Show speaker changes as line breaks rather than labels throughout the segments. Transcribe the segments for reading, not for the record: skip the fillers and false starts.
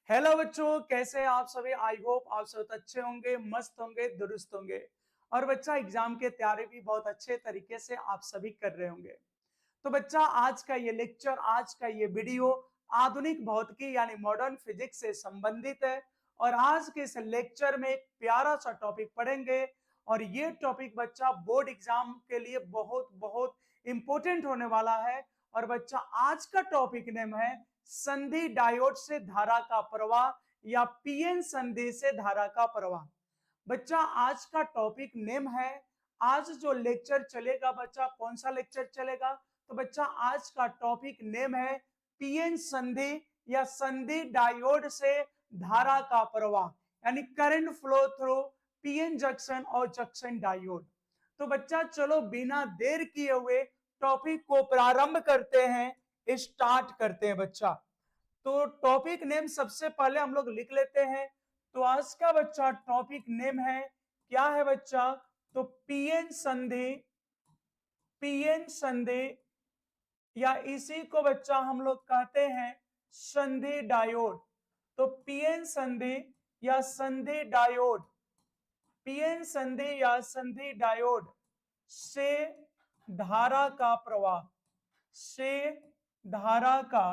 Hello बच्चों, कैसे हैं आप सभी। आई होप आप सब अच्छे होंगे, मस्त होंगे, दुरुस्त होंगे। और बच्चा एग्जाम की तैयारी भी बहुत अच्छे तरीके से आप सभी कर रहे होंगे। तो बच्चा आज का ये लेक्चर, आज का ये वीडियो आधुनिक भौतिकी यानी मॉडर्न फिजिक्स से संबंधित है। और आज के इस लेक्चर में एक प्यारा सा टॉपिक पढ़ेंगे। और ये टॉपिक बच्चा बोर्ड एग्जाम के लिए बहुत बहुत इंपॉर्टेंट होने वाला है। और बच्चा आज का टॉपिक नेम है संधि डायोड से धारा का प्रवाह या पीएन संधि से धारा का प्रवाह। बच्चा आज का टॉपिक नेम है। आज जो लेक्चर चलेगा बच्चा, कौन सा लेक्चर चलेगा? तो बच्चा आज का टॉपिक नेम है पीएन संधि या संधि डायोड से धारा का प्रवाह, यानी current flow through PN junction और जंक्शन डायोड। तो बच्चा चलो बिना देर किए हुए टॉपिक को प्रारंभ करते हैं, स्टार्ट करते हैं बच्चा। तो टॉपिक नेम सबसे पहले हम लोग लिख लेते हैं। तो आज का बच्चा टॉपिक नेम है, क्या है बच्चा? तो पीएन संधि, पीएन संधि या इसी को बच्चा हम लोग कहते हैं संधि डायोड। तो पीएन संधि या संधि डायोड, पीएन संधि या संधि डायोड से धारा का प्रवाह, से धारा का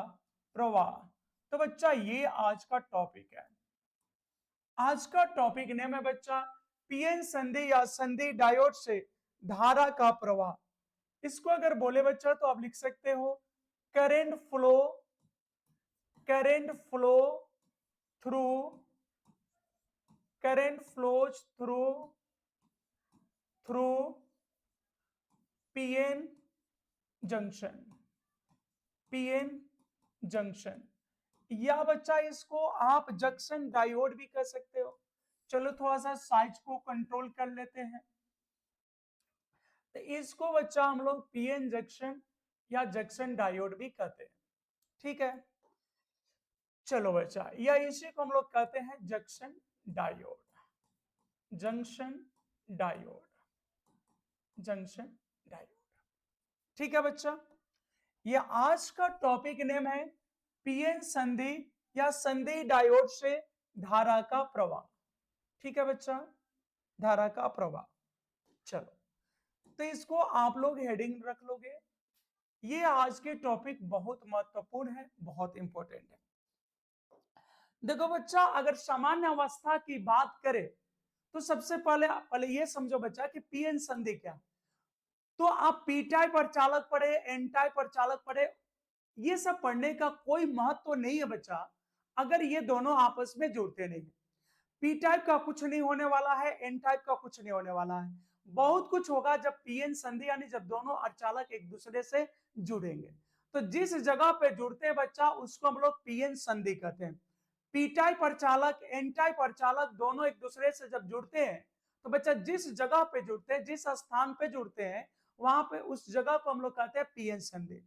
प्रवाह। तो बच्चा ये आज का टॉपिक है। आज का टॉपिक नेम है बच्चा पीएन संधि या संधि डायोड से धारा का प्रवाह। इसको अगर बोले बच्चा तो आप लिख सकते हो current flow, current flow through, current flows through, through PN junction, PN junction. या बच्चा इसको आप जंक्शन डायोड भी कर सकते हो। चलो थोड़ा सा साइज को कंट्रोल कर लेते हैं। तो इसको बच्चा हम लोग पीएन जंक्शन या जंक्शन डायोड भी कहते हैं। ठीक है, चलो बच्चा, या इसी को हम लोग कहते हैं junction diode, junction diode, junction diode. ठीक है बच्चा, ये आज का टॉपिक नेम है पीएन संधि या संधि डायोड से धारा का प्रवाह। ठीक है बच्चा, धारा का प्रवाह। चलो, तो इसको आप लोग हेडिंग रख लोगे। ये आज के टॉपिक बहुत महत्वपूर्ण है, बहुत इंपॉर्टेंट है। देखो बच्चा, अगर सामान्य अवस्था की बात करें तो सबसे पहले पहले ये समझो बच्चा कि पीएन संधि क्या। तो आप पी टाइप प्रचालक पढ़े, एन टाइप प्रचालक पढ़े, ये सब पढ़ने का कोई महत्व नहीं है बच्चा अगर ये दोनों आपस में जुड़ते नहीं। पी टाइप का कुछ नहीं होने वाला है, एन टाइप का कुछ नहीं होने वाला है। बहुत कुछ होगा जब पीएन संधि यानी जब दोनों अर्चालक एक दूसरे से जुड़ेंगे। तो जिस जगह पे जुड़ते हैं बच्चा उसको हम लोग पीएन संधि कहते हैं। पी टाइप अर्चालक, एन टाइप अर्चालक दोनों एक दूसरे से जब जुड़ते हैं तो बच्चा जिस जगह पे जुड़ते हैं, जिस स्थान पे जुड़ते हैं, वहां पे उस जगह को हम लोग कहते हैं पीएन संधि।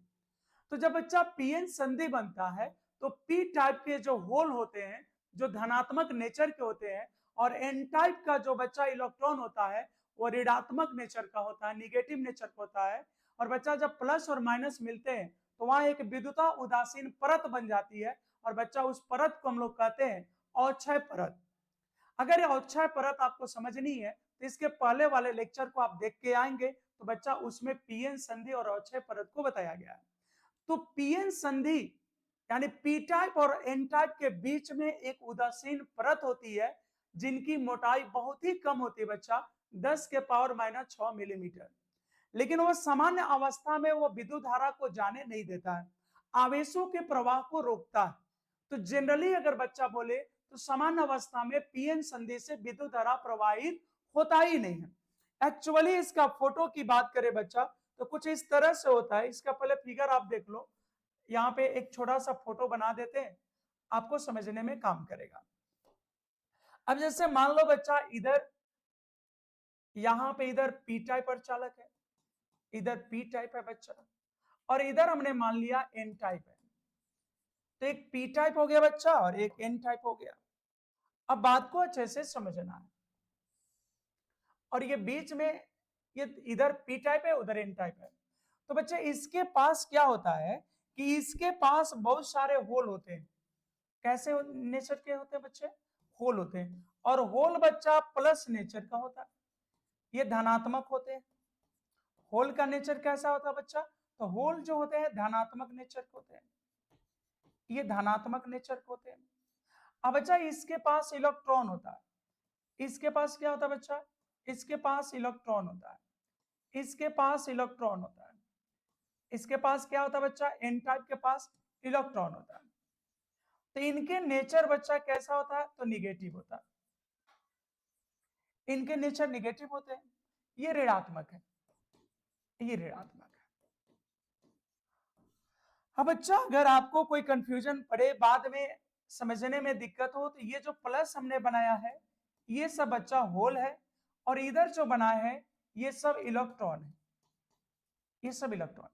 तो जब बच्चा पीएन संधि बनता है तो पी टाइप के जो होल होते हैं जो धनात्मक नेचर के होते हैं, और एन टाइप का जो बच्चा इलेक्ट्रॉन होता है वो ऋणात्मक नेचर का होता है, निगेटिव नेचर का होता है। और बच्चा जब प्लस और माइनस मिलते हैं तो वहां एक विद्युता उदासीन परत बन जाती है। और बच्चा उस परत को हम लोग कहते हैं अवक्षय परत। अगर ये अवक्षय परत आपको समझनी है तो इसके पहले वाले लेक्चर को आप देख के आएंगे, तो बच्चा उसमें पीएन संधि और अवक्षय परत को बताया गया है। तो पीएन संधि यानी पी टाइप और एन टाइप के बीच में एक उदासीन परत होती है जिनकी मोटाई बहुत ही कम होती है बच्चा, 10⁻⁻⁶ मिलीमीटर। लेकिन वह सामान्य अवस्था में वो विद्युत धारा को जाने नहीं देता है, आवेशों के प्रवाह को रोकता है। तो जनरली अगर बच्चा बोले तो सामान्य अवस्था में पीएन संधि से विद्युत धारा प्रवाहित होता ही नहीं है। एक्चुअली इसका फोटो की बात करें बच्चा तो कुछ इस तरह से होता है। इसका पहले फिगर आप देख लो, यहाँ पे एक छोटा सा फोटो बना देते हैं, आपको समझने में काम करेगा। अब जैसे मान लो बच्चा इधर, यहाँ पे इधर पी टाइप अर्धचालक है, इधर पी टाइप है बच्चा, और इधर हमने मान लिया एन टाइप है। तो एक पी टाइप हो गया बच्चा और एक एन टाइप हो गया। अब बात को अच्छे से समझना है। और ये बीच में ये इधर पी टाइप है उधर एन टाइप है। तो बच्चा इसके पास क्या होता है कि इसके पास बहुत सारे होल होते हैं। कैसे नेचर के होते हैं बच्चे? होल होते हैं। और होल बच्चा प्लस नेचर का होता है, ये धनात्मक होते हैं। होल का नेचर कैसा होता है बच्चा? तो होल जो होते हैं धनात्मक नेचर के होते हैं, ये धनात्मक नेचर के होते हैं। अब बच्चा इसके पास इलेक्ट्रॉन होता है, इसके पास क्या होता है बच्चा? इसके पास इलेक्ट्रॉन होता है, इसके पास इलेक्ट्रॉन होता है, इसके पास क्या होता है बच्चा? एन टाइप के पास इलेक्ट्रॉन होता है। तो इनके नेचर बच्चा कैसा होता है? तो निगेटिव होता है, इनके नेचर निगेटिव होते हैं, ये ऋणात्मक है, ये ऋणात्मक है। हाँ बच्चा, अगर आपको कोई कंफ्यूजन पड़े, बाद में समझने में दिक्कत हो, तो ये जो प्लस हमने बनाया है ये सब बच्चा होल है, और इधर जो बनाया है ये सब इलेक्ट्रॉन है, ये सब इलेक्ट्रॉन।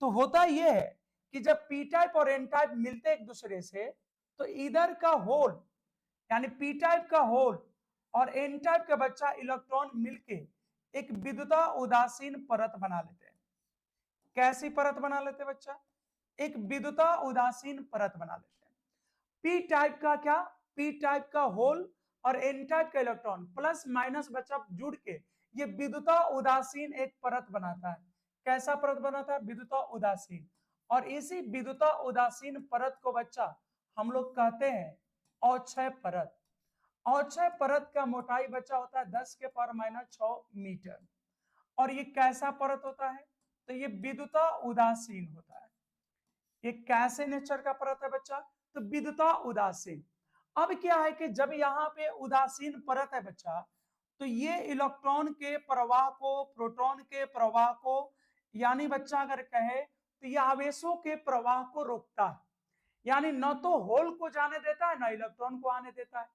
तो होता ये है कि जब पी टाइप और एन टाइप मिलते एक दूसरे से, तो इधर का होल यानी पी टाइप का होल और एन टाइप का बच्चा इलेक्ट्रॉन मिलके एक विद्युता उदासीन परत बना लेते हैं। कैसी परत बना लेते हैं बच्चा? एक विद्युता उदासीन परत बना लेते हैं। पी टाइप का क्या? पी टाइप का होल और एन टाइप का इलेक्ट्रॉन प्लस माइनस बच्चा जुड़ के ये विद्युता उदासीन एक परत बनाता है। कैसा परत बनाता है? विद्युता उदासीन। और इसी विद्युता उदासीन परत को बच्चा हम लोग कहते हैं अवक्षय परत। अवक्षय परत का मोटाई बच्चा होता है 10 के पावर माइनस 6 मीटर। और ये कैसा परत होता है? तो ये विद्युता उदासीन होता है। ये कैसे नेचर का परत है बच्चा? तो विद्युता उदासीन। अब क्या है कि जब यहाँ पे उदासीन परत है बच्चा, तो ये इलेक्ट्रॉन के प्रवाह को, प्रोटॉन के प्रवाह को, यानी बच्चा अगर कहे तो ये आवेशों के प्रवाह को रोकता है। यानी न तो होल को जाने देता है, ना इलेक्ट्रॉन को आने देता है।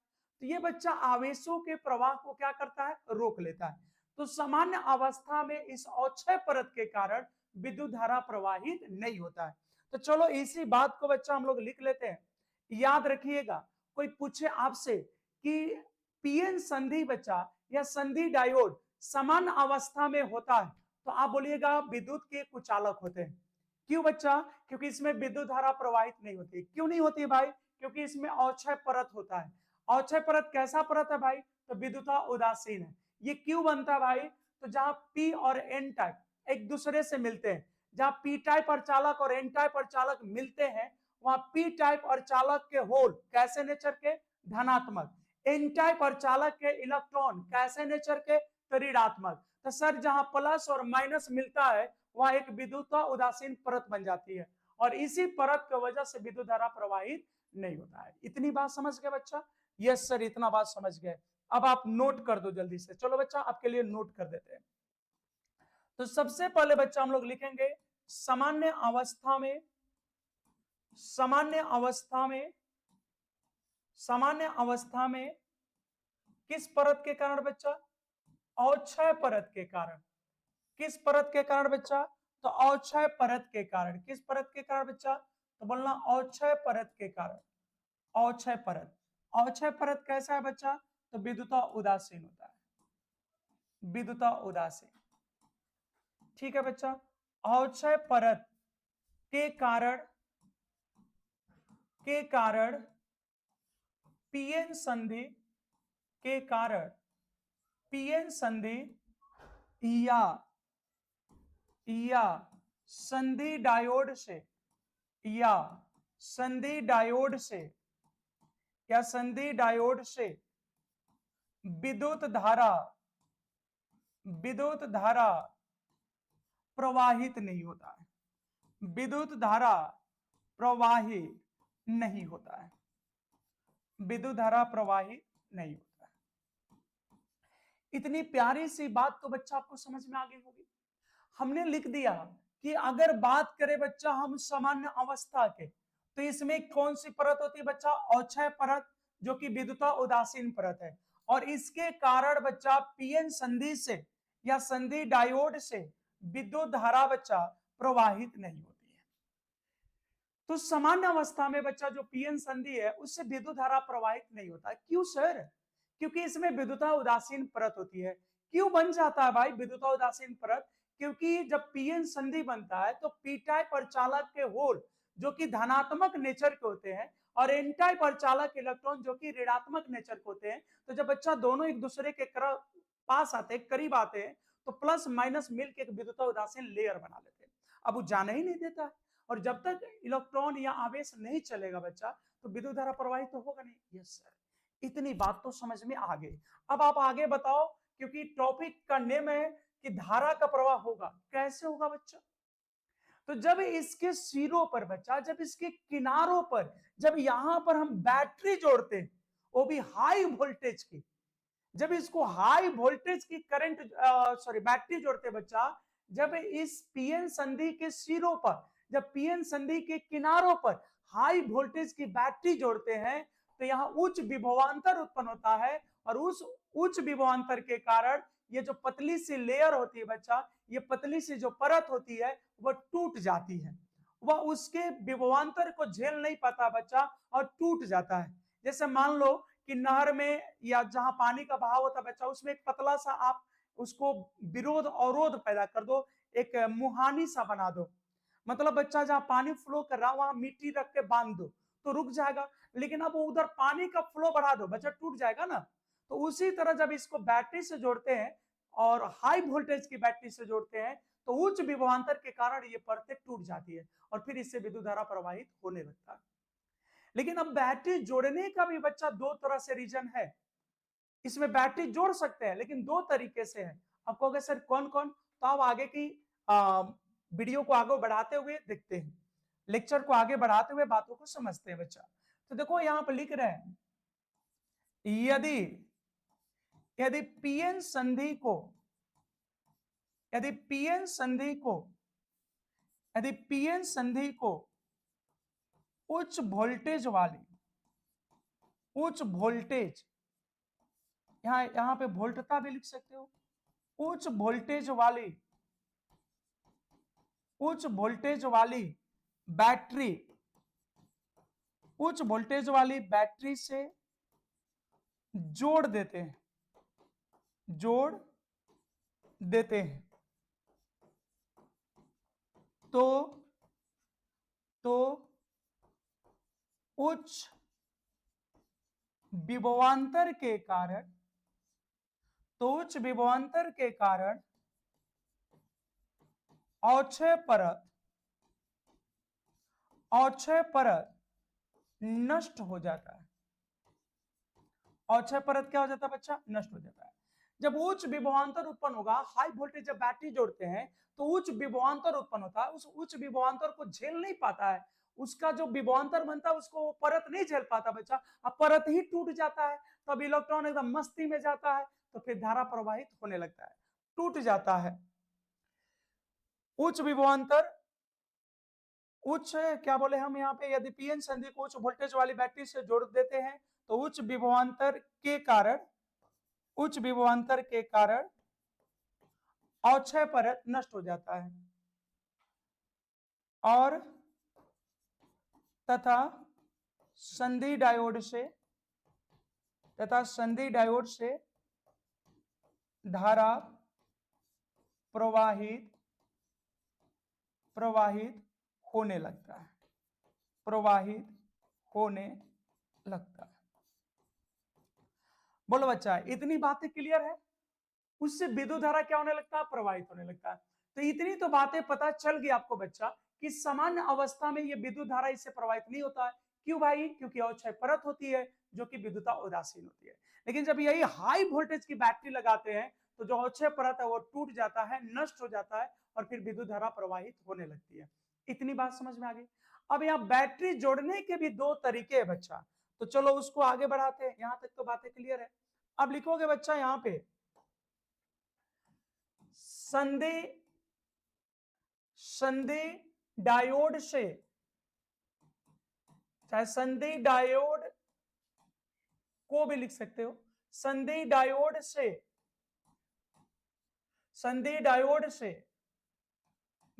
तो ये बच्चा आवेशों के प्रवाह को क्या करता है? रोक लेता है। तो सामान्य अवस्था में इस अवक्षय परत के कारण विद्युत धारा प्रवाहित नहीं होता है। तो चलो इसी बात को बच्चा हम लोग लिख लेते हैं। याद रखिएगा, कोई पूछे आपसे कि पीएन संधि बच्चा या संधि डायोड समान अवस्था में होता है, तो आप बोलिएगा विद्युत के कुचालक होते हैं। क्यों बच्चा? क्योंकि इसमें विद्युत धारा प्रवाहित नहीं होती। क्यों नहीं होती भाई? क्योंकि इसमें अवक्षय परत होता है। अवक्षय परत कैसा परत है भाई? तो विद्युता उदासीन है। ये क्यों बनता है भाई? तो जहां पी और एन टाइप एक दूसरे से मिलते हैं, जहां पी टाइप और चालक और एन टाइप और चालक मिलते हैं, वहां पी टाइप और चालक के होल कैसे नेचर के? धनात्मक। एन टाइप और चालक के इलेक्ट्रॉन कैसे नेचर के? तो ऋणात्मक। तो सर जहां प्लस और माइनस मिलता है वहां एक विद्युता उदासीन परत बन जाती है, और इसी परत की वजह से विद्युत धारा प्रवाहित नहीं होता है। इतनी बात समझ गए बच्चा? यस सर, इतना बात समझ गए। अब आप नोट कर दो जल्दी से। चलो बच्चा आपके लिए नोट कर देते हैं। तो सबसे पहले बच्चा हम लोग लिखेंगे सामान्य अवस्था में, सामान्य अवस्था में, सामान्य अवस्था में किस परत के कारण बच्चा? अवक्षय परत के कारण। किस परत के कारण बच्चा? तो अवक्षय परत के कारण। किस परत के कारण बच्चा? तो बोलना अवक्षय परत के कारण। अवक्षय परत। अवक्षय परत कैसा है बच्चा? तो विद्युता उदासीन होता है, विद्युता उदासीन। ठीक है बच्चा। अवक्षय परत के कारण, के कारण पीएन संधि के कारण, पीएन संधि या संधि डायोड से, या संधि डायोड से, या संधि डायोड से विद्युत धारा, विद्युत धारा प्रवाहित नहीं होता है, विद्युत धारा प्रवाहित नहीं होता है, विद्युत धारा प्रवाहित नहीं होता है। इतनी प्यारी सी बात तो बच्चा आपको समझ में आ गई होगी। हमने लिख दिया कि अगर बात करें बच्चा हम सामान्य अवस्था के, तो इसमें कौन सी परत होती है बच्चा? अवक्षय परत, जो कि विद्युता उदासीन परत है। और इसके कारण बच्चा पीएन संधि से या संधि डायोड से विद्युत धारा बच्चा प्रवाहित नहीं होती है। तो सामान्य अवस्था में बच्चा जो पीएन संधि है उससे विद्युत धारा प्रवाहित नहीं होता। क्यों सर? क्योंकि इसमें विद्युता उदासीन परत होती है। क्यों बन जाता है भाई विद्युता उदासीन परत? क्योंकि जब पीएन संधि बनता है तो पी टाइप और चालक के होल जो कि धनात्मक नेचर के होते हैं, और एन टाइप अर्धचालक इलेक्ट्रॉन जो कि ऋणात्मक नेचर के होते हैं। तो जब बच्चा दोनों एक दूसरे के पास आते हैं, करीब आते हैं, तो प्लस माइनस मिलकर एक विद्युत उदासीन लेयर बना लेते हैं। अब वो जाने ही नहीं देता है, और जब तक इलेक्ट्रॉन या आवेश नहीं चलेगा बच्चा, तो विद्युत धारा प्रवाहित तो होगा नहीं। यस सर, इतनी बात तो समझ में आ गई। अब आप आगे बताओ, क्योंकि टॉपिक का नेम है कि धारा का प्रवाह होगा। कैसे होगा बच्चा? तो जब इसके सिरों पर बच्चा, जब इसके किनारों पर, जब यहां पर हम बैटरी जोड़ते हैं, वो भी हाई वोल्टेज की, जब इसको हाई वोल्टेज की करंट बैटरी जोड़ते बच्चा, जब इस पीएन संधि के सिरों पर, जब पीएन संधि के किनारों पर हाई वोल्टेज की बैटरी जोड़ते हैं, तो यहां उच्च विभवांतर उत्पन्न होता है, और उस उच्च विभवांतर के कारण ये जो पतली सी लेयर होती है बच्चा, ये पतली सी जो परत होती है वह टूट जाती है, वह उसके विभवांतर को झेल नहीं पाता बच्चा, और टूट जाता है। जैसे मान लो कि नहर में या जहां पानी का बहाव होता है बच्चा, उसमें एक पतला सा आप उसको विरोध अवरोध पैदा कर दो, एक मुहानी सा बना दो, मतलब बच्चा जहां पानी फ्लो कर रहा है वहां मिट्टी रख के बांध दो तो रुक जाएगा, लेकिन अब उधर पानी का फ्लो बढ़ा दो, बच्चा टूट जाएगा ना। तो उसी तरह जब इसको बैटरी से जोड़ते हैं और हाई वोल्टेज की बैटरी से जोड़ते हैं, तो उच्च विभवांतर के कारण ये परतें टूट जाती है, और फिर इससे विद्युत धारा प्रवाहित होने लगता है। लेकिन अब बैटरी जोड़ने का भी बच्चा दो तरह से रीजन है, इसमें बैटरी जोड़ सकते हैं लेकिन दो तरीके से है। आप कहोगे सर कौन कौन? तो आप आगे की वीडियो को आगे बढ़ाते हुए देखते हैं, लेक्चर को आगे बढ़ाते हुए बातों को समझते हैं बच्चा। तो देखो यहां पर लिख रहे हैं, यदि यदि पीएन संधि को यदि पीएन संधि को यदि पीएन संधि को उच्च वोल्टेज वाली, उच्च वोल्टेज, यहां पे वोल्टता भी लिख सकते हो, उच्च वोल्टेज वाली, उच्च वोल्टेज वाली बैटरी, उच्च वोल्टेज वाली बैटरी से जोड़ देते हैं, जोड़ देते हैं, तो उच्च विभवांतर के कारण, तो उच्च विभवांतर के कारण अक्षय परत नष्ट हो जाता है। अक्षय परत क्या हो जाता है बच्चा? नष्ट हो जाता है। जब उच्च विभवांतर उत्पन्न होगा, हाई वोल्टेज जब बैटरी जोड़ते हैं तो उच्च विभवांतर उत्पन्न होता है, उस उच्च विभवांतर को झेल नहीं पाता है, उसका जो विभवांतर बनता है उसको वो परत नहीं झेल पाता बच्चा, अब परत ही टूट जाता है, तब इलेक्ट्रॉन एकदम मस्ती में जाता है, तो फिर धारा प्रवाहित होने लगता है, टूट जाता है। उच्च विभवांतर, उच्च क्या बोले हम यहाँ पे, यदि पीएन संधि को उच्च वोल्टेज वाली बैटरी से जोड़ देते हैं तो उच्च विभवांतर के कारण, उच्च विभवांतर के कारण अक्षय परत नष्ट हो जाता है, और तथा संधि डायोड से धारा प्रवाहित होने लगता है, प्रवाहित होने लगता है। बोलो बच्चा, इतनी बातें क्लियर है? उससे विद्युत धारा क्या होने लगता है? प्रवाहित होने लगता है। तो इतनी तो बातें पता चल गई आपको बच्चा कि सामान्य अवस्था में ये विद्युत धारा इससे प्रवाहित नहीं होता है। क्यों भाई? क्योंकि अक्षय परत होती है जो कि विद्युत उदासीन होती है। लेकिन जब यही हाई वोल्टेज की बैटरी लगाते हैं तो जो अक्षय परत है वो टूट जाता है, नष्ट हो जाता है, और फिर विद्युत धारा प्रवाहित होने लगती है। इतनी बात समझ में आ गई? अब यहाँ बैटरी जोड़ने के भी दो तरीके हैं बच्चा, तो चलो उसको आगे बढ़ाते हैं। यहां तक तो बातें क्लियर है। अब लिखोगे बच्चा यहाँ पे संधि डायोड से, चाहे संधि डायोड को भी लिख सकते हो, संधि डायोड से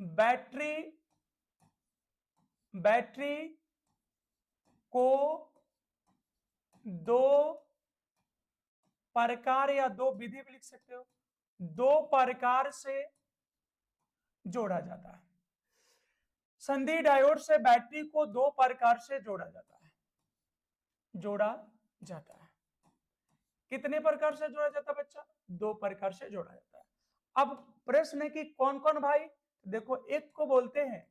बैटरी को दो प्रकार या दो विधि भी लिख सकते हो, दो प्रकार से जोड़ा जाता है। संधि डायोड से बैटरी को दो प्रकार से जोड़ा जाता है। जोड़ा जाता है। कितने प्रकार से जोड़ा जाता है बच्चा? 2 प्रकार से जोड़ा जाता है। अब प्रश्न है कि कौन कौन भाई? देखो, एक को बोलते हैं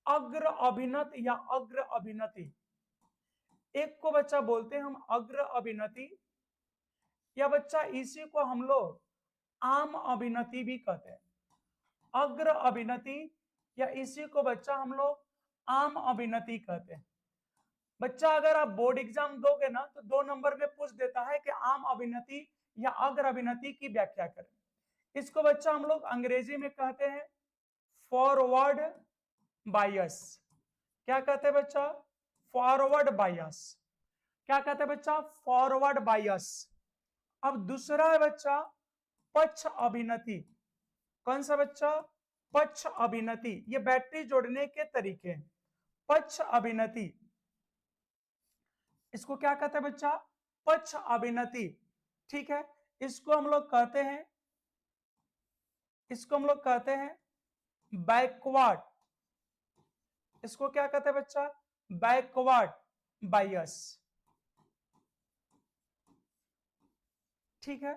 अग्र अभिनत या अग्र अभिनति, एक को बच्चा बोलते हैं हम अग्र अभिनति, या बच्चा इसी को हम लोग आम अभिनति भी कहते हैं। अग्र अभिनति या इसी को बच्चा हम लोग आम अभिनति कहते हैं। बच्चा अगर आप बोर्ड एग्जाम दोगे ना तो 2 नंबर में पूछ देता है कि आम अभिनति या अग्र अभिनति की व्याख्या करें। इसको बच्चा हम लोग अंग्रेजी में कहते हैं फॉरवर्ड बायस। क्या कहते हैं बच्चा? Forward bias. क्या कहते हैं बच्चा? Forward bias. अब दूसरा है बच्चा पक्ष अभिनति। कौन सा बच्चा? पक्ष अभिनति। ये बैटरी जोड़ने के तरीके हैं। पक्ष अभिनति, इसको क्या कहते हैं बच्चा? पक्ष अभिनति। ठीक है, इसको हम लोग कहते हैं, इसको हम लोग कहते हैं बैकवर्ड। इसको क्या कहते हैं बच्चा? बैकवर्ड बायस। ठीक है,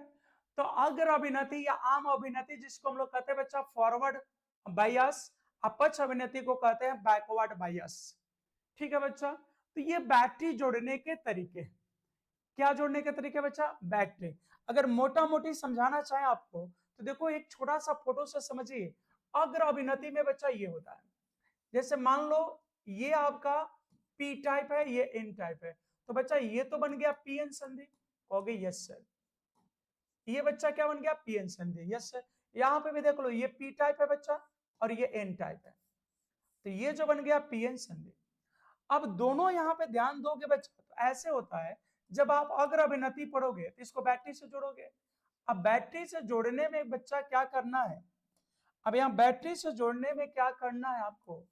तो अग्र अभिनति या आम अभिनति जिसको हम लोग कहते हैं बच्चा फॉरवर्ड बायस, अपक्ष अभिनति को कहते हैं बैकवर्ड बायस। ठीक है बच्चा, तो ये बैटरी जोड़ने के तरीके। क्या जोड़ने के तरीके बच्चा? बैटरी। अगर मोटा मोटी समझाना चाहे आपको तो देखो एक छोटा सा फोटो से समझिए। अग्र अभिनति में बच्चा ये होता है, जैसे मान लो ये आपका पी टाइप है, ये एन टाइप है, तो बच्चा ये तो बन गया पी एन संधि। कहोगे यस सर। ये बच्चा क्या बन गया? पी एन संधि। Yes sir. यहाँ पे भी देख लो, ये पी टाइप है बच्चा और ये एन टाइप है, तो ये जो बन गया पी एन संधि। अब दोनों यहाँ पे ध्यान दोगे बच्चा तो ऐसे होता है, जब आप अग्र अभिनति पढ़ोगे तो इसको बैटरी से जोड़ोगे। अब बैटरी से जोड़ने में बच्चा क्या करना है? अब यहाँ बैटरी से जोड़ने में क्या करना है आपको?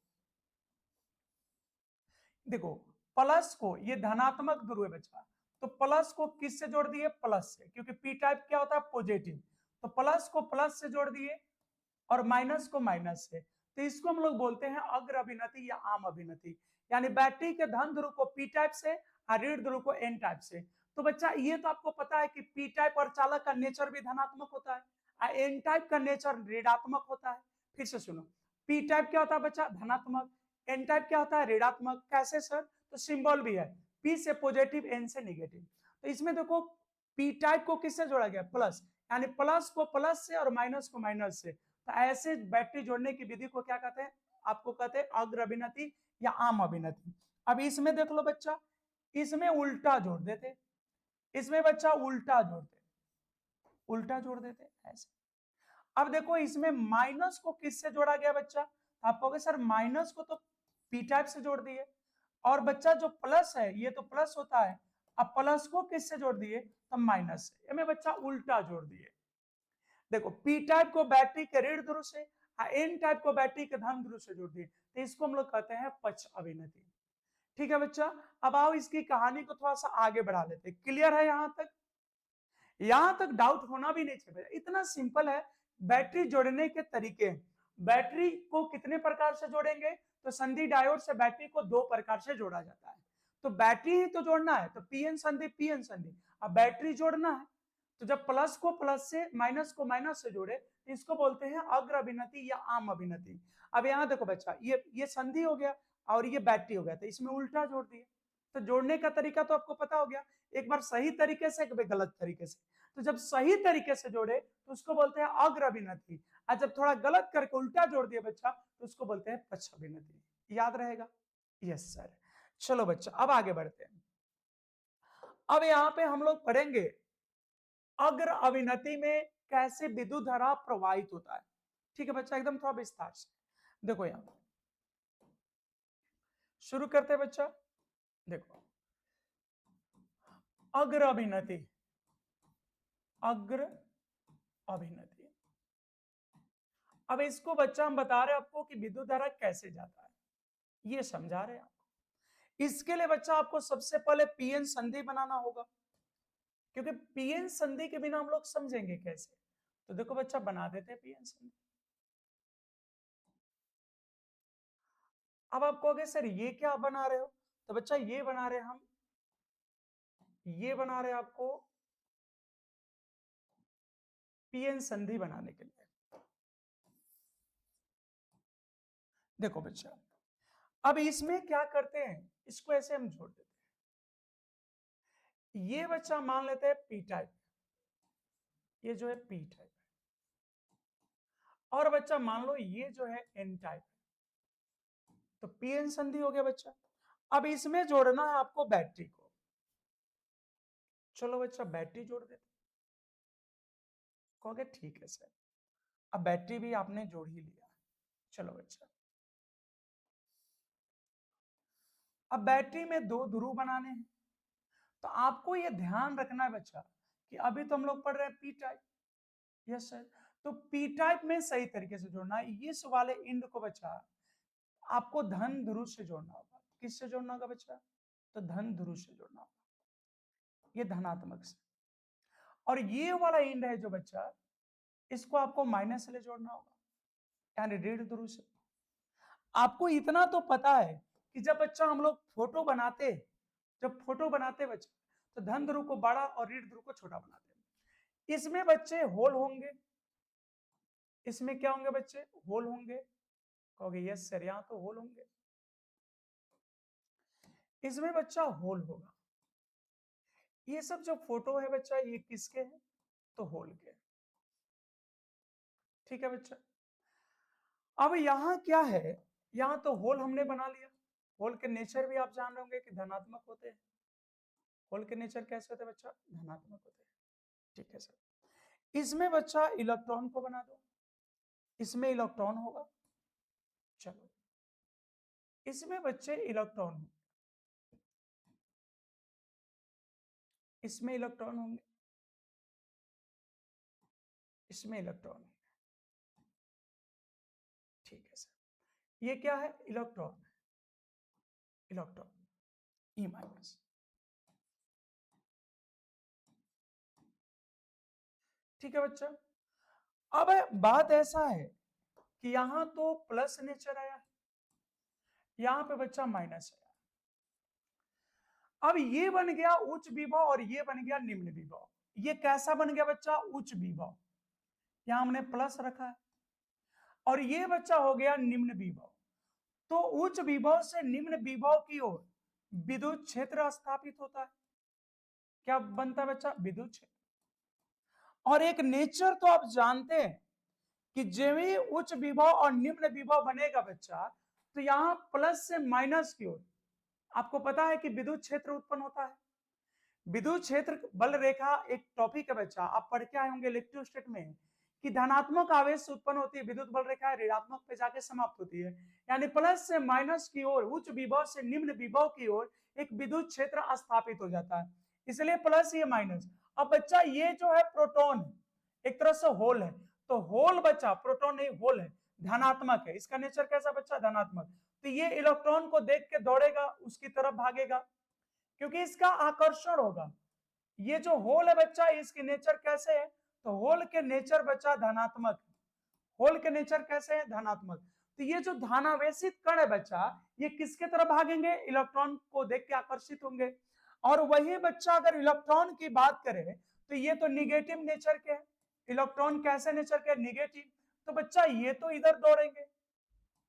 देखो, प्लस को, ये धनात्मक ध्रुव है बच्चा, तो प्लस को किससे जोड़ दिए? प्लस से, क्योंकि पी टाइप क्या होता है? पॉजिटिव। तो प्लस को प्लस से जोड़ दिए और माइनस को माइनस से, तो इसको हम लोग बोलते हैं अग्र अभिनति या आम अभिनति। यानी बैटरी के धन ध्रुव को पी टाइप से और ऋण ध्रुव को एन टाइप से। तो बच्चा ये तो आपको पता है कि पी टाइप और चालक का नेचर भी धनात्मक होता है और एन टाइप का नेचर ऋणात्मक होता है। फिर से सुनो, पी टाइप क्या होता है बच्चा? धनात्मक। एन टाइप क्या होता है? ऋणात्मक। कैसे सर? तो सिंबल भी है, पी से पॉजिटिव, एन से नेगेटिव। तो इसमें देखो पी टाइप को किससे जोड़ा गया? प्लस, यानी प्लस को प्लस से और माइनस को माइनस से। तो ऐसे बैटरी जोड़ने की विधि को क्या कहते हैं? आपको कहते हैं अग्र अभिनति या आम अभिनति। अब इसमें देख लो बच्चा, इसमें उल्टा जोड़ देते, इसमें बच्चा उल्टा जोड़ते, उल्टा जोड़ देते ऐसे। अब देखो इसमें माइनस को किससे जोड़ा गया बच्चा? आप कहोगे सर माइनस को तो पी टाइप से जोड़ दिए, और बच्चा जो प्लस है ये तो प्लस होता है, अब प्लस को किससे जोड़ दिए? तो माइनस से। में बच्चा उल्टा जोड़ दिए। देखो पी टाइप को बैटरी के ऋण ध्रुव से, एन टाइप को बैटरी के धन ध्रुव से जोड़ दिए, तो इसको हम लोग कहते हैं पक्ष अभिनति। ठीक है बच्चा, अब आओ इसकी कहानी को थोड़ा सा आगे बढ़ा लेते हैं। क्लियर है यहां तक? यहां तक डाउट होना भी नहीं चाहिए, इतना सिंपल है। बैटरी जोड़ने के तरीके। बैटरी को कितने प्रकार से जोड़ेंगे? तो संधि डायोड से बैटरी को 2 प्रकार से जोड़ा जाता है। तो बैटरी ही तो जोड़ना है, तो पीएन संधि, पीएन संधि। अब बैटरी जोड़ना है, तो जब प्लस को प्लस से, माइनस को माइनस से जोड़े तो इसको बोलते हैं अग्र अभिनति या आम अभिनति। अब यहाँ देखो बच्चा, ये संधि हो गया और ये बैटरी हो गया, तो इसमें उल्टा जोड़ दिया। तो जोड़ने का तरीका तो आपको पता हो गया, एक बार सही तरीके से, एक बार गलत तरीके से। तो जब सही तरीके से जोड़े तो उसको बोलते हैं अग्र अभिनति, और जब थोड़ा गलत करके उल्टा जोड़ दिया बच्चा तो उसको बोलते हैं पक्ष अभिनति। याद रहेगा? Yes sir. चलो बच्चा अब आगे बढ़ते हैं। अब यहाँ पे हम लोग पढ़ेंगे अग्र अभिनति में कैसे विद्युत धारा प्रवाहित होता है। ठीक है बच्चा, एकदम थोड़ा विस्तार से देखो। यहाँ शुरू करते हैं बच्चा। देखो अग्र अभिनति, अग्र अभिनति। अब इसको बच्चा हम बता रहे हैं आपको कि विद्युत धारा कैसे जाता है, ये समझा रहे हैं आपको। इसके लिए बच्चा आपको सबसे पहले पीएन संधि बनाना होगा, क्योंकि पीएन संधि के बिना हम लोग समझेंगे कैसे। तो देखो बच्चा बना देते हैं पीएन संधि। अब आप कहोगे सर ये क्या बना रहे हो? तो बच्चा ये बना रहे हैं हम ये बना रहे आपको पीएन संधि बनाने के लिए। देखो बच्चा, अब इसमें क्या करते हैं, इसको ऐसे हम जोड़ देते हैं। ये बच्चा मान लेते हैं पी टाइप, ये जो है पी टाइप, और बच्चा मान लो ये जो है एन टाइप, तो पीएन संधि हो गया बच्चा। अब इसमें जोड़ना है आपको बैटरी को। चलो बच्चा बैटरी जोड़ देते। कहोगे ठीक है सर, अब बैटरी भी आपने जोड़ ही लिया। चलो बच्चा, अब बैटरी में दो ध्रुव बनाने हैं, तो आपको ये ध्यान रखना है बच्चा कि अभी तो हम लोग पढ़ रहे हैं पी टाइप। यस सर, तो पी टाइप में सही तरीके से जोड़ना है। इस वाले इंड को बच्चा आपको धन ध्रुव से जोड़ना होगा। किससे जोड़ना होगा बच्चा? तो धन ध्रुव से जोड़ना होगा, ये धनात्मक से। और ये वाला इंड है जो बच्चा, इसको आपको माइनस से जोड़ना होगा, यानी ऋण ध्रुव से। आपको इतना तो पता है कि जब बच्चा हम लोग फोटो बनाते, जब फोटो बनाते बच्चे, तो धन ध्रुव को बड़ा और ऋण ध्रुव को छोटा बनाते हैं। इसमें बच्चे होल होंगे, इसमें क्या होंगे बच्चे? होल होंगे। कहोगे यस सर, यहां तो होल होंगे। इसमें बच्चा होल होगा। ये सब जो फोटो है बच्चा, ये किसके हैं? तो होल के। ठीक है बच्चा, अब यहां क्या है, यहां तो होल हमने बना लिया। होल के नेचर भी आप जान रहे होंगे कि धनात्मक होते हैं। होल के नेचर कैसे होते हैं बच्चा? धनात्मक होते हैं। ठीक है सर, इसमें बच्चा इलेक्ट्रॉन को बना दो, इसमें इलेक्ट्रॉन होगा। चलो, इसमें बच्चे इलेक्ट्रॉन होंगे, इसमें इलेक्ट्रॉन होंगे, इसमें इलेक्ट्रॉन होंगे। ठीक है सर, ये क्या है? Electron, electron E minus. ठीक है बच्चा, अब बात ऐसा है कि यहां तो प्लस नेचर आया, यहां पे बच्चा माइनस आया। अब ये बन गया उच्च विभव और ये बन गया निम्न विभव। ये कैसा बन गया बच्चा? उच्च विभव, यहां हमने प्लस रखा है, और ये बच्चा हो गया निम्न विभव। तो उच्च विभव से निम्न विभव की ओर विद्युत क्षेत्र स्थापित होता है। क्या बनता है बच्चा? विद्युत क्षेत्र। और एक नेचर तो आप जानते हैं कि जब भी उच्च विभव और निम्न विभव बनेगा बच्चा, तो यहां प्लस से माइनस की ओर आपको पता है कि विद्युत क्षेत्र उत्पन्न होता है। विद्युत क्षेत्र बल रेखा एक टॉपिक है बच्चा, आप पढ़ के आए होंगे इलेक्ट्रोस्टैट में, कि धनात्मक आवेश से उत्पन्न होती है विद्युत बल रेखा, ऋणात्मक पे जाके समाप्त होती है। यानी प्लस से माइनस की ओर, उच्च विभव से निम्न विभव की ओर एक विद्युत क्षेत्र स्थापित हो जाता है, इसलिए प्लस ये माइनस। अब बच्चा ये जो है प्रोटॉन है, एक तरह से होल है, तो होल बच्चा, प्रोटॉन नहीं होल है, धनात्मक है। इसका नेचर कैसा बच्चा? धनात्मक। तो ये इलेक्ट्रॉन को देख के दौड़ेगा, उसकी तरफ भागेगा, क्योंकि इसका आकर्षण होगा। ये जो होल है बच्चा, इसके नेचर कैसे है? तो होल के नेचर बच्चा धनात्मक है। होल के नेचर कैसे है? धनात्मक। तो ये जो धनावेशित कण है बच्चा, ये किसके तरफ भागेंगे? इलेक्ट्रॉन को देख के आकर्षित होंगे। और वही बच्चा अगर इलेक्ट्रॉन की बात करें, तो ये तो निगेटिव नेचर के है। इलेक्ट्रॉन कैसे नेचर के? निगेटिव। तो बच्चा ये तो इधर दौड़ेंगे।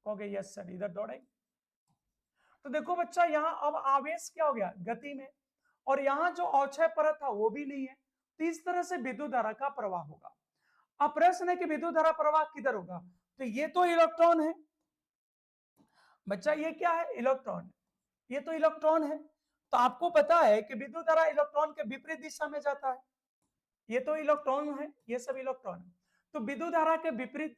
कहोगे यस सर, इधर दौड़ेंगे। तो देखो बच्चा, यहां अब आवेश क्या हो गया? गति में। और यहां जो अक्षय परत था वो भी नहीं है, तो इस तरह से विद्युत धारा का प्रवाह होगा। अब प्रश्न है कि विद्युत धारा प्रवाह किधर होगा? तो ये तो इलेक्ट्रॉन है बच्चा, ये क्या है? इलेक्ट्रॉन। ये तो इलेक्ट्रॉन है, तो आपको पता है कि विद्युत धारा इलेक्ट्रॉन के विपरीत दिशा में जाता है। ये तो इलेक्ट्रॉन है, ये सब इलेक्ट्रॉन है, तो विद्युत धारा के विपरीत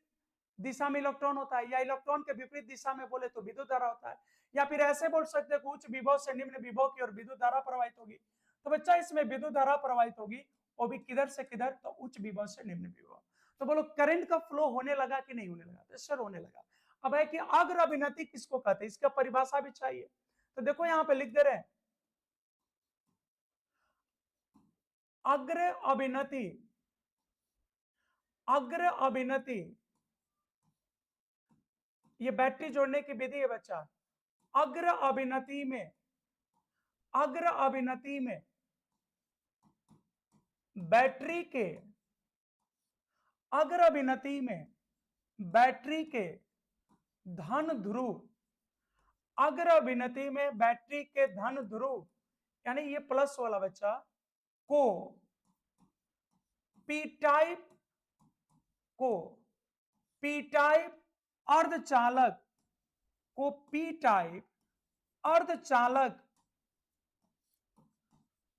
दिशा में इलेक्ट्रॉन होता है, या इलेक्ट्रॉन के विपरीत दिशा में बोले तो विद्युत धारा होता है। या फिर ऐसे बोल सकते हैं कि उच्च विभव से निम्न विभव की ओर विद्युत धारा प्रवाहित होगी। तो बच्चा इसमें विद्युत धारा प्रवाहित होगी, वो भी किधर से किधर? तो उच्च विभव से निम्न विभव। तो बोलो करंट का फ्लो होने लगा कि नहीं होने लगा? तो सर होने लगा। अब है कि अग्र अभिनति किसको कहते हैं, इसका परिभाषा भी चाहिए। तो देखो यहां पे लिख दे रहे हैं, अग्र अभिनति, अग्र अभिनति, ये बैटरी जोड़ने की विधि है बच्चा। अग्र अभिनति में, अग्र अभिनति में बैटरी के अग्रविनति में बैटरी के धन ध्रुव, अग्रविनति में बैटरी के धन ध्रुव यानी ये प्लस वाला बच्चा को पी टाइप अर्धचालक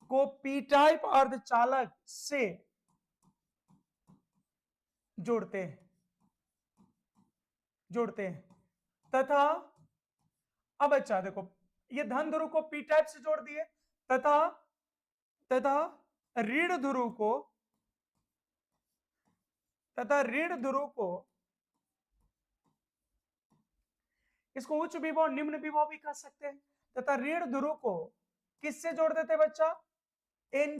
को पी टाइप अर्धचालक से जोड़ते हैं तथा अब अच्छा देखो ये धन ध्रुव को पी टाइप से जोड़ दिए तथा ऋण ध्रुव को इसको उच्च विभव निम्न विभव भी कह सकते हैं तथा ऋण ध्रुव को किससे जोड़ देते बच्चा, एन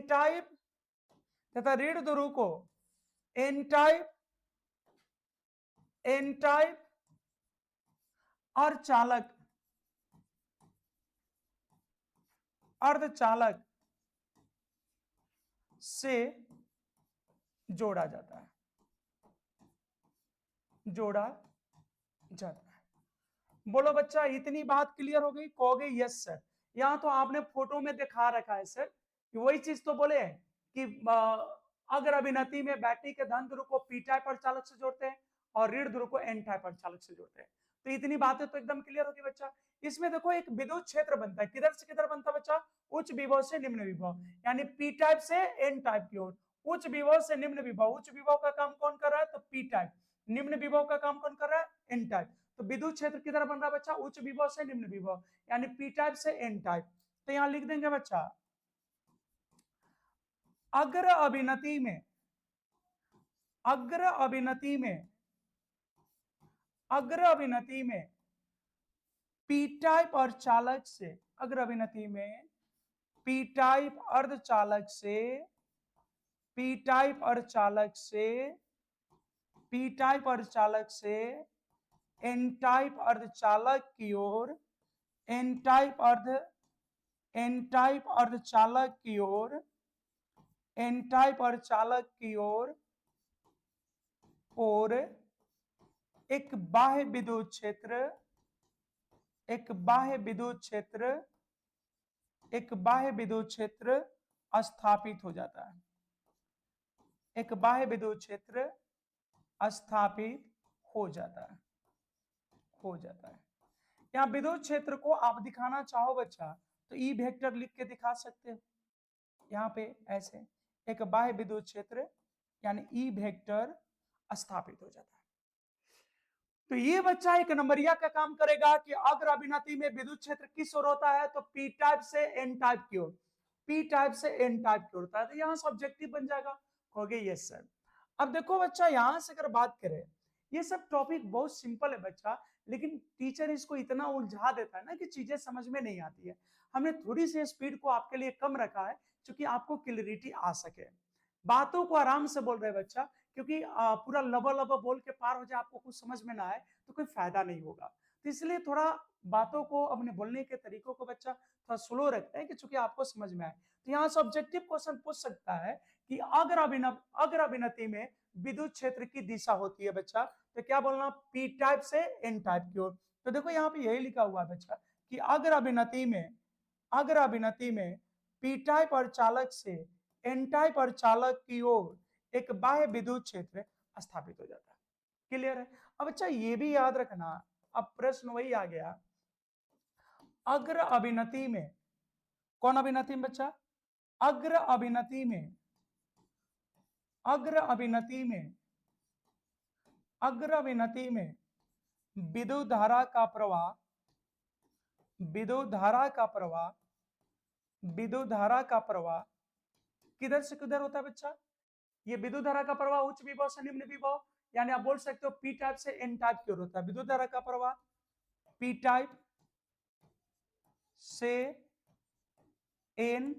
टाइप तथा ऋण ध्रुव को एन टाइप अर्धचालक से जोड़ा जाता है बोलो बच्चा इतनी बात क्लियर हो गई, कहोगे यस सर। यहाँ तो आपने फोटो में दिखा रखा है सर कि वही चीज तो बोले हैं कि अग्रविनति में बैटरी के धन ध्रुव को पी टाइप अर्धचालक से जोड़ते हैं और ऋण ध्रुव को एन टाइप अर्धचालक से जोड़ते हैं। तो इतनी बातें तो एकदम क्लियर होगी बच्चा। इसमें देखो एक विद्युत क्षेत्र बनता है, किधर से किधर बनता है बच्चा, उच्च विभव से निम्न विभव, यानी पी टाइप से एन टाइप की ओर, उच्च विभव से निम्न विभव। उच्च विभव का काम कौन कर रहा है, तो पी टाइप। निम्न विभव का काम कौन कर रहा है, एन टाइप। तो विद्युत क्षेत्र किधर बन रहा है बच्चा, उच्च विभव से निम्न विभव, यानी पी टाइप से एन टाइप। तो यहां लिख देंगे बच्चा अग्र अभिनति में पी टाइप अर्धचालक से, अग्रविनति में पी टाइप अर्धचालक से एन टाइप अर्धचालक की ओर, एन टाइप अर्धचालक की ओर और एक बाह्य विद्युत क्षेत्र स्थापित हो जाता है। एक बाह्य विद्युत क्षेत्र स्थापित हो जाता है। यहाँ विद्युत क्षेत्र को आप दिखाना चाहो बच्चा तो ई वेक्टर लिख के दिखा सकते हो। यहाँ पे ऐसे एक बाह्य विद्युत क्षेत्र यानी ई वेक्टर स्थापित हो जाता है। तो ये बच्चा एक नंबरिया का काम करेगा कि अग्र अभिनति में विद्युत क्षेत्र किस ओर होता है, तो पी टाइप से एन टाइप की ओर, पी टाइप से एन टाइप की ओर होता है। तो यहाँ सब्जेक्टिव बन जाएगा, कहोगे यस सर। अब देखो बच्चा यहां से अगर बात करें, ये सब टॉपिक बहुत सिंपल है बच्चा, लेकिन टीचर इसको इतना उलझा देता है ना कि चीजें समझ में नहीं आती है। हमने थोड़ी सी स्पीड को आपके लिए कम रखा है क्योंकि आपको क्लियरिटी आ सके। बातों को आराम से बोल रहे बच्चा, क्योंकि पूरा लबा बोल के पार हो जाए, आपको कुछ समझ में ना आए तो कोई फायदा नहीं होगा। तो इसलिए थोड़ा बातों को, अपने बोलने के तरीकों को बच्चा थोड़ा स्लो रखते हैं कि चूंकि आपको समझ में आए। तो यहाँ से ऑब्जेक्टिव क्वेश्चन पूछ सकता है कि अग्र अभिनति में विद्युत क्षेत्र की दिशा होती है बच्चा, तो क्या बोलना, पी टाइप से एन टाइप की ओर। तो देखो यहाँ पे यही लिखा हुआ है बच्चा कि अग्र अभिनति में पी टाइप अर्धचालक से एन टाइप अर्धचालक की ओर एक बाह्य विद्युत क्षेत्र स्थापित हो जाता है। क्लियर है। अब बच्चा ये भी याद रखना, अब प्रश्न वही आ गया, अग्र अभिनति में, कौन अभिनति में बच्चा, अग्र अभिनति में विद्युत धारा का प्रवाह किधर से किधर होता है बच्चा, ये विद्युत धारा का प्रवाह उच्च विभव से निम्न विभव, यानी आप बोल सकते हो पी टाइप से एन टाइप की ओर होता है। विद्युत धारा का प्रवाह पी टाइप से एन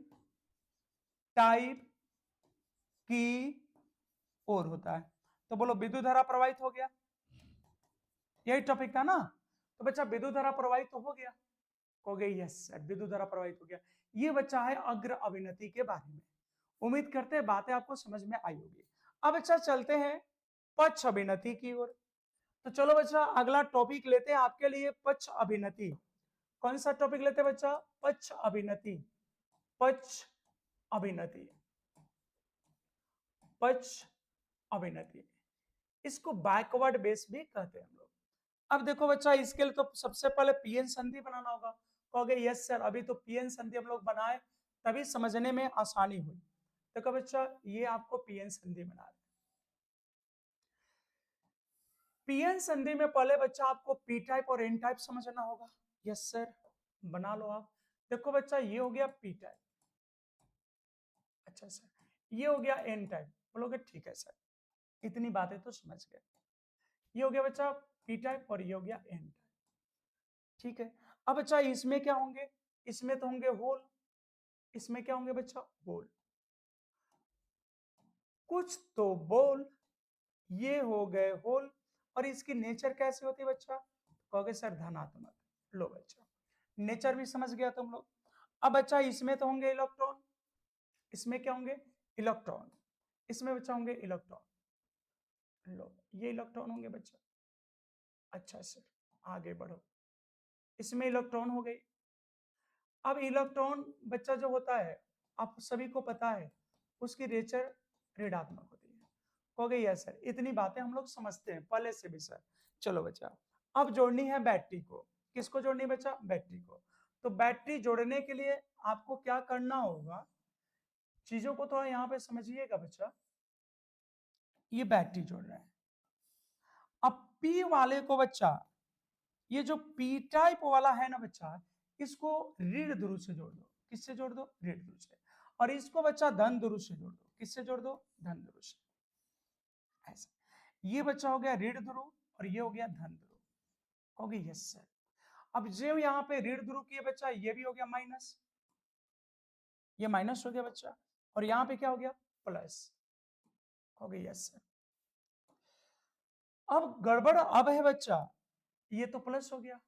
टाइप की ओर होता है। तो बोलो विद्युत धारा प्रवाहित हो गया, यही टॉपिक था ना। तो बच्चा विद्युत धारा प्रवाहित तो हो गया, कहोगे यस सर, विद्युत धारा प्रवाहित हो गया। ये बच्चा है अग्र अभिनति के बारे में। उम्मीद करते हैं बातें आपको समझ में आई होगी। अब बच्चा चलते हैं पक्ष अभिनति की ओर। तो चलो बच्चा अगला टॉपिक लेते हैं आपके लिए, पक्ष अभिनति। कौन सा टॉपिक लेते हैं बच्चा? पक्ष अभिनति। पक्ष अभिनति, पक्ष अभिनति, इसको बैकवर्ड बेस भी कहते हैं हम लोग। अब देखो बच्चा, इसके लिए तो सबसे पहले पीएन संधि बनाना होगा। कहोगे यस सर, अभी तो पीएन संधि हम लोग बनाए तभी समझने में आसानी हुई। देखो बच्चा, ये आपको पीएन संधि बना रहे। पीएन संधि में पहले बच्चा आपको पी टाइप और एन टाइप समझना होगा। यस सर, बना लो आप। देखो बच्चा, ये हो गया पी टाइप, अच्छा सर, ये हो गया एन टाइप। बोलोगे ठीक है सर, इतनी बातें तो समझ गए। ये हो गया बच्चा पी टाइप और ये हो गया एन टाइप, ठीक है। अब बच्चा इसमें क्या होंगे? इसमें तो होंगे होल। इसमें क्या होंगे बच्चा? होल। कुछ तो बोल, ये हो गए होल। और इसकी नेचर कैसे होती है बच्चा? कहोगे सर धनात्मक। लो बच्चा, नेचर भी समझ गया तुम लोग। अब बच्चा इसमें तो होंगे इलेक्ट्रॉन। इसमें क्या होंगे? इलेक्ट्रॉन। इसमें बच्चा होंगे इलेक्ट्रॉन। लो, ये इलेक्ट्रॉन होंगे बच्चा। अच्छा सर, आगे बढ़ो। इसमें इलेक्ट्रॉन हो गई। अब इलेक्ट्रॉन बच्चा जो होता है, आप सभी को पता है, उसकी नेचर ऋणात्मक होती है। कहोगे यस सर, इतनी बातें हम लोग समझते हैं पहले से भी सर। चलो बच्चा, अब जोड़नी है बैटरी को। किसको जोड़नी है बच्चा? बैटरी को। तो बैटरी जोड़ने के लिए आपको क्या करना होगा? चीजों को थोड़ा यहाँ पे समझिएगा बच्चा। ये बैटरी जोड़ रहा है। अब पी वाले को बच्चा, ये जो पी टाइप वाला है ना बच्चा, इसको ऋण ध्रुव से जोड़ दो। किससे जोड़ दो? ऋण ध्रुव से। और इसको बच्चा धन ध्रुव से जोड़ दो। किससे जोड़ दो? धन ध्रुव से। ऐसा, ये बच्चा हो गया ऋण ध्रुव और ये हो गया धन ध्रुव। कहोगे यस सर। अब जो यहाँ पे ऋण ध्रुव की है बच्चा, ये भी हो गया माइनस, ये माइनस हो गया बच्चा। और यहाँ पे क्या हो गया? प्लस। कहोगे यस सर। अब गड़बड़ अब है बच्चा, ये तो प्लस हो गया।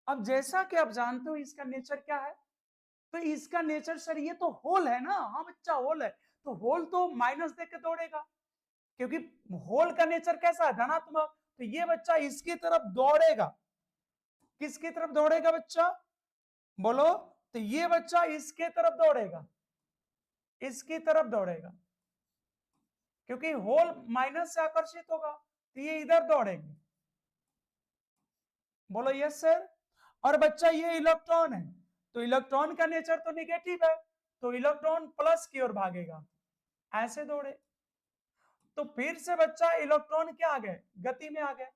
अब जैसा कि आप जानते हो इसका नेचर क्या है, तो इसका नेचर सर ये तो होल है ना। हाँ बच्चा, होल है, तो होल तो माइनस देके दौड़ेगा, क्योंकि होल का नेचर कैसा है? धनात्मक। तो ये बच्चा इसकी तरफ दौड़ेगा। किसकी तरफ दौड़ेगा बच्चा? बोलो। तो ये बच्चा इसके तरफ दौड़ेगा, इसकी तरफ दौड़ेगा, क्योंकि होल माइनस से आकर्षित होगा, तो ये इधर दौड़ेंगे। बोलो यस सर। और बच्चा ये इलेक्ट्रॉन है, तो इलेक्ट्रॉन का नेचर तो निगेटिव है, तो इलेक्ट्रॉन प्लस की ओर भागेगा, ऐसे दौड़े। तो फिर से बच्चा इलेक्ट्रॉन क्या आ गए? गति में आ गए।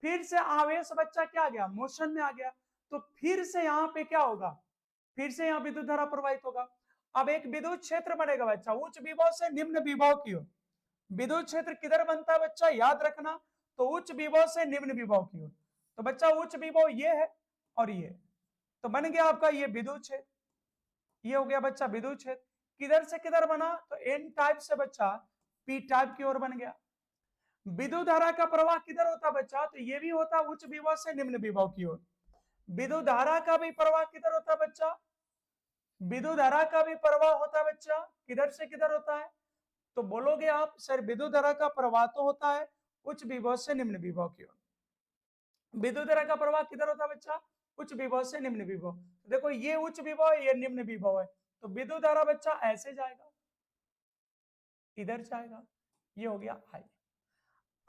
फिर से आवेश बच्चा क्या आ गया? मोशन में आ गया। तो फिर से यहाँ पे क्या होगा? फिर से यहाँ विद्युत धारा प्रवाहित होगा। अब एक विद्युत क्षेत्र बनेगा बच्चा, उच्च विभव से निम्न विभव की ओर। विद्युत क्षेत्र किधर बनता है बच्चा? याद रखना, तो उच्च विभव से निम्न विभव की ओर। तो बच्चा उच्च विभव ये है और ये, तो बन गया आपका ये विद्युत क्षेत्र। ये हो गया बच्चा विद्युत क्षेत्र। किधर से किधर बना? तो एन टाइप से बच्चा पी टाइप की ओर बन गया। विद्युत धारा का प्रवाह किधर होता बच्चा? तो ये भी होता उच्च विभव से निम्न विभव की ओर। विद्युत धारा का भी प्रवाह किधर होता बच्चा? विद्युत धारा का भी प्रवाह होता है बच्चा, किधर से किधर होता है? तो बोलोगे आप सर विद्युत धारा का प्रवाह तो होता है उच्च विभव से निम्न विभव की ओर। विद्युत धारा का प्रवाह किधर होता है बच्चा? उच्च विभव से निम्न विभव। देखो ये उच्च विभव है, ये निम्न विभव है, तो विद्युत धारा बच्चा ऐसे जाएगा, इधर जाएगा। ये हो गया आई।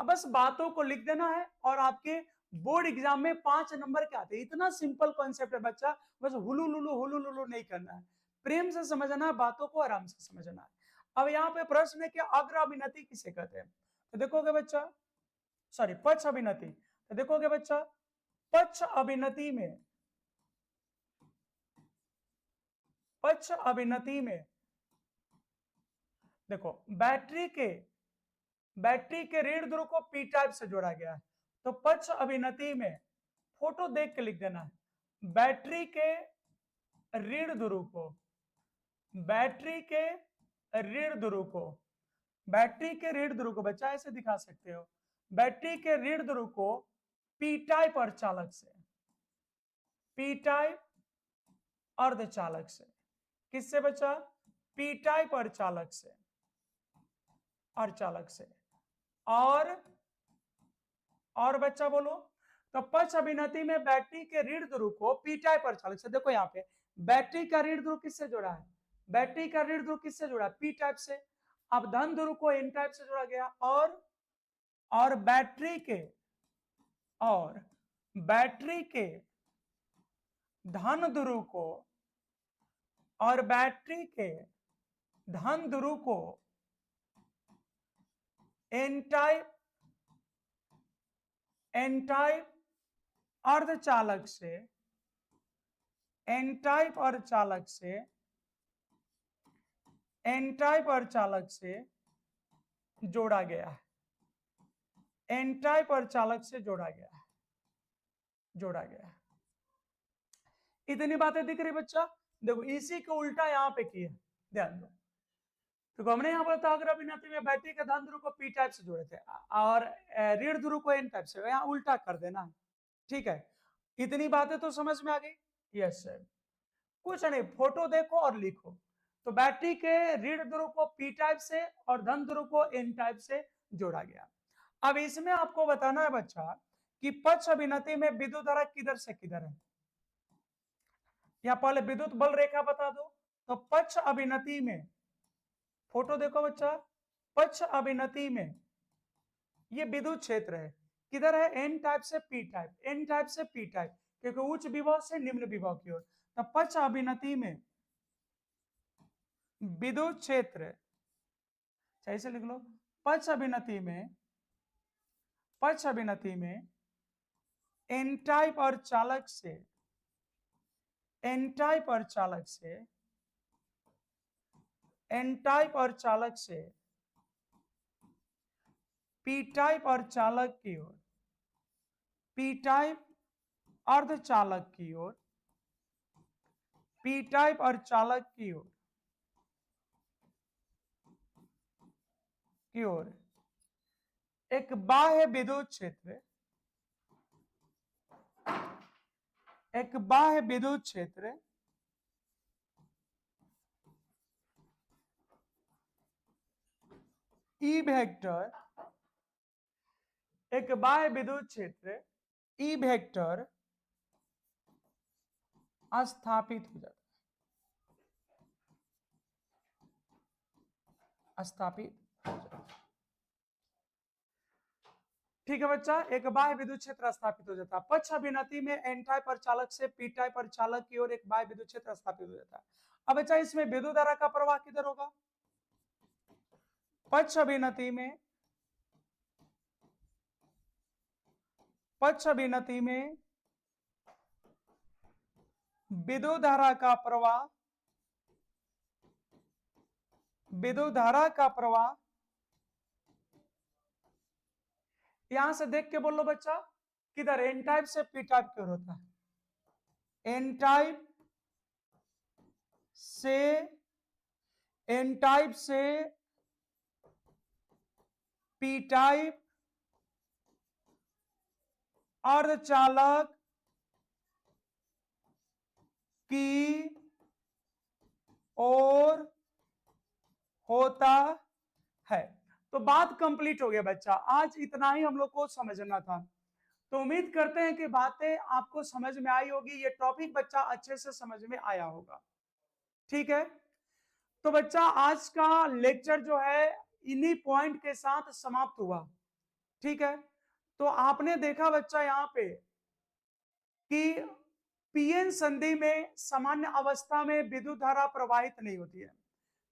अब बस बातों को लिख देना है और आपके बोर्ड एग्जाम में 5 नंबर के आते हैं। इतना सिंपल कॉन्सेप्ट है बच्चा, बस हुलू नहीं करना है, प्रेम से समझना है, बातों को आराम से समझना है। अब यहाँ पे प्रश्न है कि अग्र अभिनति किसे कहते हैं? तो देखोगे बच्चा, सॉरी पक्ष अभिनति। तो देखोगे बच्चा, पक्ष अभिनति में, पक्ष अभिनति में देखो बैटरी के ऋण ध्रुव को पी टाइप से जोड़ा गया है। तो पक्ष अभिनति में फोटो देख के लिख देना है, बैटरी के ऋण ध्रुव को, बैटरी के ऋण ध्रुव को, बैटरी के ऋण ध्रुव को बच्चा ऐसे दिखा सकते हो, बैटरी के ऋण ध्रुव को पी टाइप अर्धचालक से, पी टाइप अर्धचालक से। किससे बच्चा? पी टाइप अर्धचालक से, अर्धचालक से। और बच्चा बोलो, तो पक्ष अभिनति में बैटरी के ऋण ध्रुव को पी टाइप अर्धचालक से, देखो यहाँ पे बैटरी का ऋण ध्रुव किससे जुड़ा है? बैटरी का ऋण ध्रुव किससे जुड़ा है? पी टाइप से। अब धन ध्रुव को एन टाइप से जोड़ा गया, और बैटरी के धन ध्रुव को, और बैटरी के धन ध्रुव को एन टाइप अर्धचालक से, एन टाइप अर्धचालक से जोड़ा गया है। एन टाइप अर्धचालक से जोड़ा गया है। इतनी बातें दिख रही बच्चा? देखो इसी को उल्टा यहाँ पे किया, ध्यान दो। तो हमने यहाँ बोला था अगर अभिनति में बैटरी के धन ध्रुव को पी टाइप से जोड़े थे और ऋण ध्रुव को एन टाइप से, यहाँ उल्टा कर देना, ठीक है। इतनी बातें तो समझ में आ गई? Yes sir. कुछ नहीं, फोटो देखो और लिखो। तो बैटरी के ऋण ध्रुव को पी टाइप से और धन ध्रुव को एन टाइप से जोड़ा गया। अब इसमें आपको बताना है बच्चा कि पक्ष अभिनति में विद्युत धारा किधर से किधर है। या पहले विद्युत बल रेखा बता दो। तो पक्ष अभिनति में, फोटो देखो बच्चा, पक्ष अभिनति में ये विद्युत क्षेत्र है, किधर है? एन टाइप से पी टाइप, एन टाइप से पी टाइप, क्योंकि उच्च विभव से निम्न विभव की ओर। तो पक्ष अभिनति में विद्युत क्षेत्र, ऐसे लिख लो, पक्ष अभिनति में एन टाइप अर्धचालक से, एन टाइप अर्धचालक से पी टाइप अर्धचालक की ओर, पी टाइप अर्धचालक की ओर, पी टाइप अर्धचालक की ओर एक बाह्य विद्युत क्षेत्र, एक बाह्य विद्युत क्षेत्र ई वेक्टर, एक बाह्य विद्युत क्षेत्र ई वेक्टर स्थापित हो जाता है, स्थापित हो जाता है। ठीक है बच्चा, एक बाह्य विद्युत क्षेत्र स्थापित हो जाता है। पक्ष अभिनति में एन टाइप अर्धचालक से पी टाइप अर्धचालक की ओर एक बाह्य विद्युत क्षेत्र स्थापित हो जाता है। अब बच्चा इसमें विद्युत धारा का प्रवाह किधर होगा? पक्ष अभिनति में, पक्ष अभिनति में विद्युत धारा का प्रवाह, विद्युत धारा का प्रवाह, यहां से देख के बोल लो बच्चा, किधर? एन टाइप से पी टाइप की ओर होता है। एन टाइप से, एन टाइप से पी टाइप अर्धचालक की ओर होता है। तो बात कंप्लीट हो गया बच्चा, आज इतना ही हम लोग को समझना था। तो उम्मीद करते हैं कि बातें आपको समझ में आई होगी, ये टॉपिक बच्चा अच्छे से समझ में आया होगा। ठीक है, तो बच्चा आज का लेक्चर जो है इन्हीं पॉइंट के साथ समाप्त हुआ। ठीक है, तो आपने देखा बच्चा यहाँ पे कि पीएन संधि में सामान्य अवस्था में विद्युत धारा प्रवाहित नहीं होती है।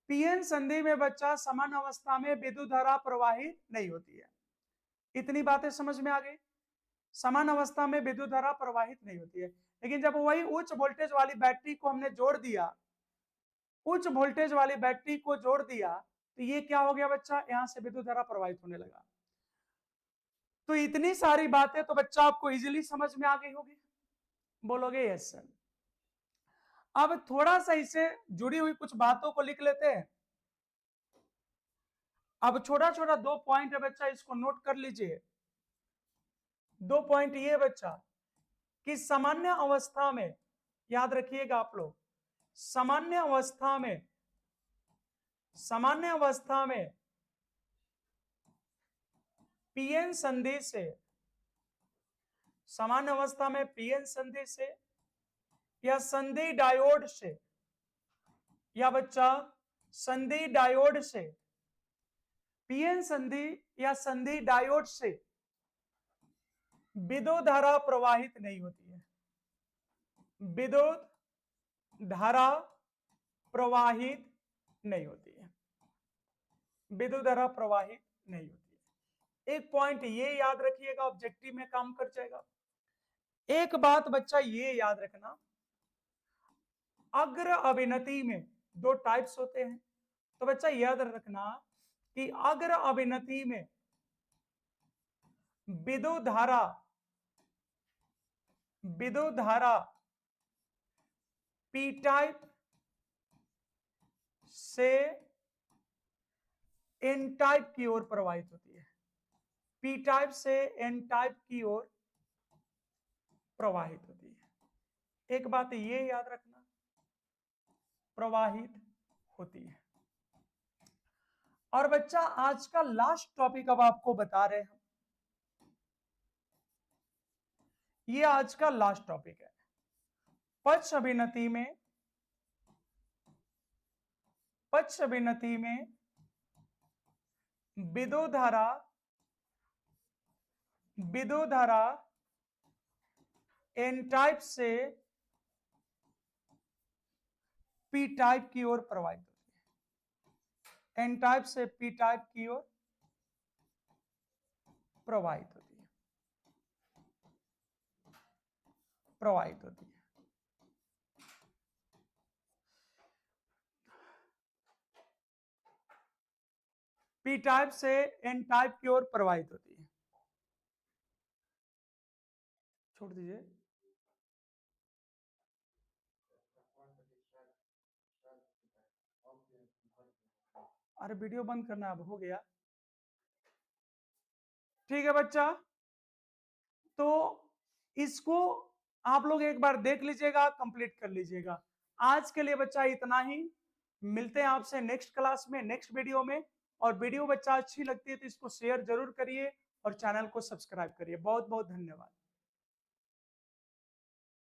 पीएन संधि में बच्चा सामान्य अवस्था में विद्युत धारा प्रवाहित नहीं होती है। इतनी बातें समझ में आ गई? सामान्य अवस्था में विद्युत धारा प्रवाहित नहीं होती है, लेकिन जब वही उच्च वोल्टेज वाली बैटरी को हमने जोड़ दिया, उच्च वोल्टेज वाली बैटरी को जोड़ दिया, तो ये क्या हो गया बच्चा? यहां से विद्युत धारा प्रवाहित होने लगा। तो इतनी सारी बातें तो बच्चा आपको इजीली समझ में आ गई होगी, बोलोगे यस सर। अब थोड़ा सा इससे जुड़ी हुई कुछ बातों को लिख लेते हैं। अब छोटा छोटा 2 पॉइंट है बच्चा, इसको नोट कर लीजिए। 2 पॉइंट ये बच्चा कि सामान्य अवस्था में, याद रखिएगा आप लोग, सामान्य अवस्था में पीएन संधि से, सामान्य अवस्था में पीएन संधि से या संधि डायोड से, या बच्चा संधि डायोड से, पीएन संधि या संधि डायोड से विद्युत धारा प्रवाहित नहीं होती है, विद्युत धारा प्रवाहित नहीं होती है, विद्युत धारा प्रवाहित नहीं होती है। एक पॉइंट ये याद रखिएगा, ऑब्जेक्टिव में काम कर जाएगा। एक बात बच्चा ये याद रखना, अग्र अभिनति में दो टाइप्स होते हैं, तो बच्चा याद रखना कि अग्र अभिनति में विद्युत धारा पी टाइप से एन टाइप की ओर प्रवाहित होती है, पी टाइप से एन टाइप की ओर प्रवाहित होती है। एक बात ये याद रखना, प्रवाहित होती है। और बच्चा आज का लास्ट टॉपिक अब आपको बता रहे हैं, ये आज का लास्ट टॉपिक है। पक्ष अभिनति में विद्युत धारा एन टाइप से पी टाइप की ओर प्रवाहित होती है, एन टाइप से पी टाइप की ओर प्रवाहित होती है, प्रवाहित होती है। पी टाइप से एन टाइप की ओर प्रवाहित होती है। छोड़ दीजिए, अरे वीडियो बंद करना, अब हो गया। ठीक है बच्चा, तो इसको आप लोग एक बार देख लीजिएगा, कंप्लीट कर लीजिएगा। आज के लिए बच्चा इतना ही, मिलते हैं आपसे नेक्स्ट क्लास में, नेक्स्ट वीडियो में। और वीडियो बच्चा अच्छी लगती है तो इसको शेयर जरूर करिए और चैनल को सब्सक्राइब करिए। बहुत बहुत धन्यवाद।